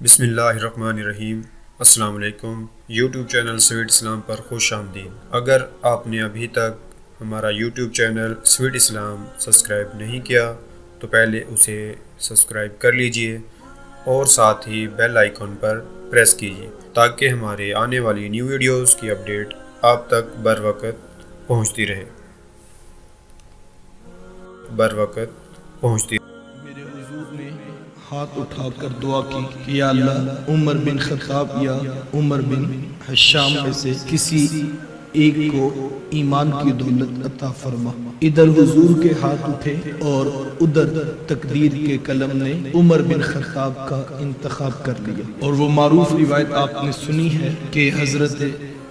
بسم اللہ الرحمن الرحیم۔ السلام علیکم۔ یوٹیوب چینل سویٹ اسلام پر خوش آمدید۔ اگر آپ نے ابھی تک ہمارا یوٹیوب چینل سویٹ اسلام سبسکرائب نہیں کیا تو پہلے اسے سبسکرائب کر لیجئے اور ساتھ ہی بیل آئیکن پر پریس کیجئے تاکہ ہمارے آنے والی نیو ویڈیوز کی اپڈیٹ آپ تک بر وقت پہنچتی رہے۔ میرے حضور نے ہاتھ اٹھا کر دعا کی کہ یا اللہ عمر بن خطاب یا عمر بن حشام میں سے کسی ایک کو ایمان کی دولت عطا فرما۔ ادھر حضور کے ہاتھ اٹھے اور ادھر تقدیر کے قلم نے عمر بن خطاب کا انتخاب کر لیا۔ اور وہ معروف روایت آپ نے سنی ہے کہ حضرت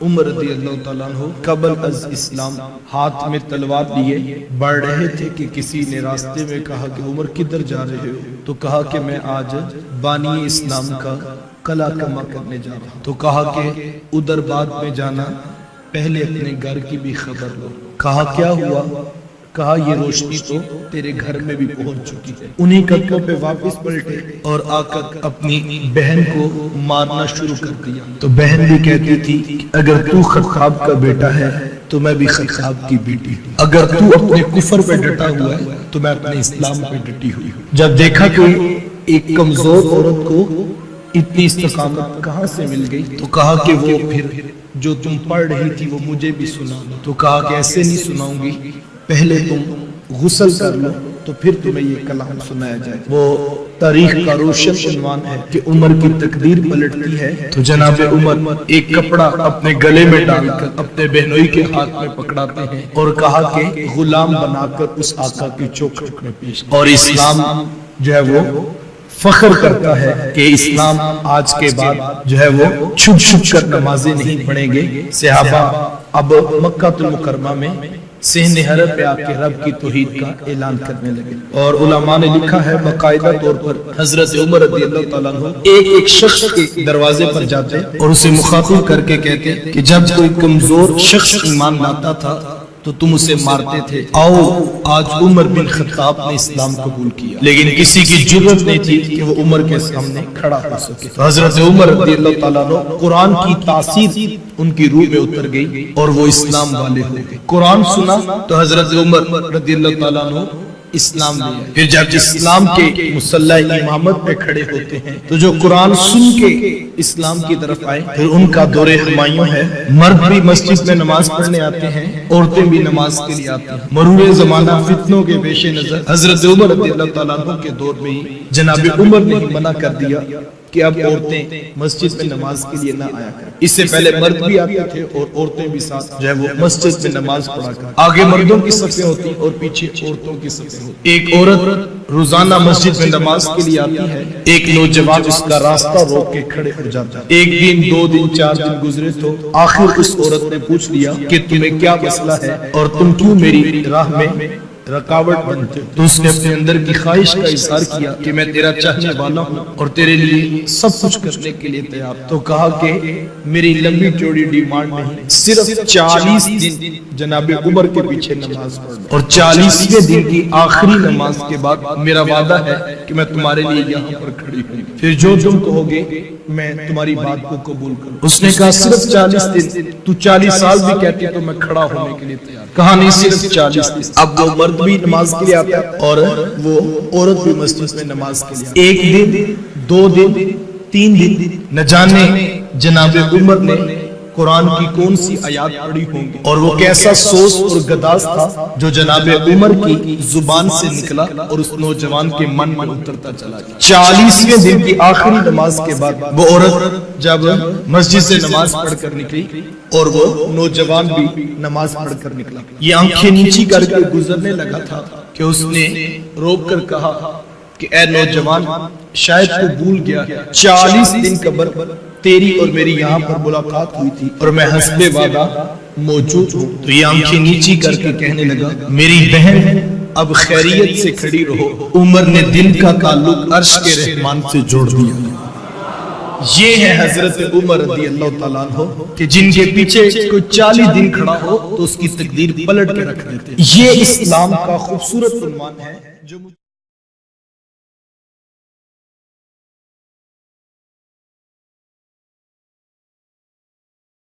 عمر رضی اللہ تعالیٰ عنہ قبل از اسلام ہاتھ میں تلوار لیے بڑھ رہے تھے کہ کسی نے راستے میں کہا کہ عمر کدھر جا رہے ہو؟ تو کہا کہ میں آج بانی اسلام کا قلعہ کما کرنے جا رہا ہوں۔ تو کہا کہ ادھر بعد میں جانا، پہلے اپنے گھر کی بھی خبر لو۔ کہا کیا ہوا؟ کہا یہ روشنی تو تیرے گھر میں بھی پہنچ چکی ہے۔ انہی قدموں پہ واپس پلٹے اور آ کر اپنی بہن کو مارنا شروع کر دیا۔ تو بہن بھی کہتی تھی کہ اگر تو خطاب کا بیٹا ہے تو میں بھی خطاب کی بیٹی ہوں، اگر تو اپنے کفر پہ ڈٹا ہوا ہے تو میں اپنے اسلام پہ ڈٹی ہوئی ہوں۔ جب دیکھا کہ ایک کمزور عورت کو اتنی استقامت کہاں سے مل گئی تو کہا کہ وہ پھر جو تم پڑھ رہی تھی وہ مجھے بھی سنا۔ تو کہا کہ ایسے نہیں سناؤں گی، پہلے تم غسل کر لو تو پھر تمہیں یہ کلام سنایا جائے۔ وہ تاریخ کا روشن عنوان ہے کہ عمر کی تقدیر پلٹتی ہے تو جناب عمر ایک کپڑا اپنے گلے میں ڈال کر اپنے بہنوئی کے ہاتھ میں پکڑاتے ہیں اور کہا کہ غلام بنا کر اس آقا کی چوکھٹ میں پیش، اور اسلام جو ہے وہ فخر کرتا ہے کہ اسلام آج کے بعد جو ہے وہ چھپ چھپ کر نمازیں نہیں پڑھیں گے۔ صحابہ اب مکہ المکرمہ میں صحن حرم پہ آپ کے رب کی توحید کا اعلان کرنے لگے، اور علماء نے لکھا ہے باقاعدہ طور پر حضرت عمر رضی اللہ تعالیٰ عنہ ایک شخص کے دروازے پر جاتے اور اسے مخاطب کر کے کہتے کہ جب کوئی کمزور شخص ایمان لاتا تھا تو تم اسے مارتے تھے، آؤ آج عمر بن خطاب نے اسلام قبول کیا۔ لیکن کسی کی جرت نہیں تھی کہ وہ عمر کے سامنے کھڑا ہو سکے۔ تو حضرت عمر رضی اللہ تعالیٰ عنہ قرآن کی تاثیر ان کی روح میں اتر گئی اور وہ اسلام والے ہو گئے۔ قرآن سنا تو حضرت عمر رضی اللہ تعالیٰ عنہ اسلام لیا۔ پھر جب اسلام کے مصلی امامت پہ کھڑے ہوتے ہیں تو جو قرآن سن کے اسلام کی طرف آئے پھر ان کا دور ہمایوں ہے۔ مرد بھی مسجد میں نماز پڑھنے آتے ہیں، عورتیں بھی نماز کے لیے آتی ہیں۔ مرور زمانہ فتنوں کے پیش نظر حضرت عمر رضی اللہ تعالیٰ عنہ کے دور میں ہی جناب عمر نے منع کر دیا کہ اب عورتیں مسجد میں نماز کے لیے نہ آیا کریں۔ اس سے پہلے مرد بھی آتے تھے اور عورتیں بھی ساتھ جو ہے وہ مسجد میں نماز پڑھا کر، آگے مردوں کی صفیں ہوتی اور پیچھے عورتوں کی صفیں ہوتی۔ ایک عورت روزانہ مسجد میں نماز کے لیے آتی ہے، ایک نوجوان اس کا راستہ روک کے کھڑے ہو جاتا ہے۔ ایک دن، 2 دن، 4 دن گزرے تو آخر اس عورت نے پوچھ لیا کہ تمہیں کیا مسئلہ ہے اور تم کیوں میری راہ میں رکاوٹ بنتے؟ تو اس نے اپنے اندر کی خواہش کا اظہار کیا کہ میں تیرا چاہنے والا ہوں اور تیرے لیے سب کچھ کرنے کے لیے تیار۔ تو کہا کہ میری لمبی چوڑی ڈیمانڈ نہیں، صرف 40 دن جناب عمر کے پیچھے نماز پڑھنا، اور 40ویں دن کی آخری نماز کے بعد میرا وعدہ ہے کہ میں تمہارے لیے یہاں پر کھڑی ہوں، پھر جو تم کہو گے میں تمہاری بات کو قبول کروں۔ اس نے کہا صرف 40 دن، تو 40 سال بھی کہتی تو میں کھڑا ہونے کے لیے تیار۔ کہا نہیں، صرف 40 دن۔ اب وہ مرد بھی نماز کے لیے آتا ہے اور وہ عورت بھی مسجد میں نماز کے لیے آتا ہے۔ 1 دن، 2 دن، 3 دن، نہ جانے جناب عمر نے قرآن کی کون سی آیات پڑھی ہوں گی اور وہ کیسا سوس اور گداز تھا جو جناب عمر کی زبان سے نکلا اور اس نوجوان کے من میں اترتا چلا گیا۔ 40ویں دن کی آخری نماز کے بعد وہ عورت جب مسجد سے نماز پڑھ کر نکلی اور وہ نوجوان بھی نماز پڑھ کر نکلا، یہ آنکھیں نیچی کر کے گزرنے لگا تھا کہ اس نے روک کر کہا کہ اے نوجوان، شاید تو بھول گیا 40 دن قبل تیری اور میری یہاں پر ملاقات ہوئی تھی اور میں حسب وعدہ موجود ہوں۔ تو یہ آنکھیں نیچی کر کے کہنے لگا میری بہن اب خیریت سے کھڑی رہو۔ عمر نے دل کا تعلق عرش کے رحمان سے جوڑ دیا۔ یہ ہے حضرت عمر رضی اللہ تعالیٰ عنہ کہ جن کے پیچھے کوئی 40 دن کھڑا ہو تو اس کی تقدیر پلٹ کے رکھ دیتے۔ یہ اسلام کا خوبصورت عنوان ہے جو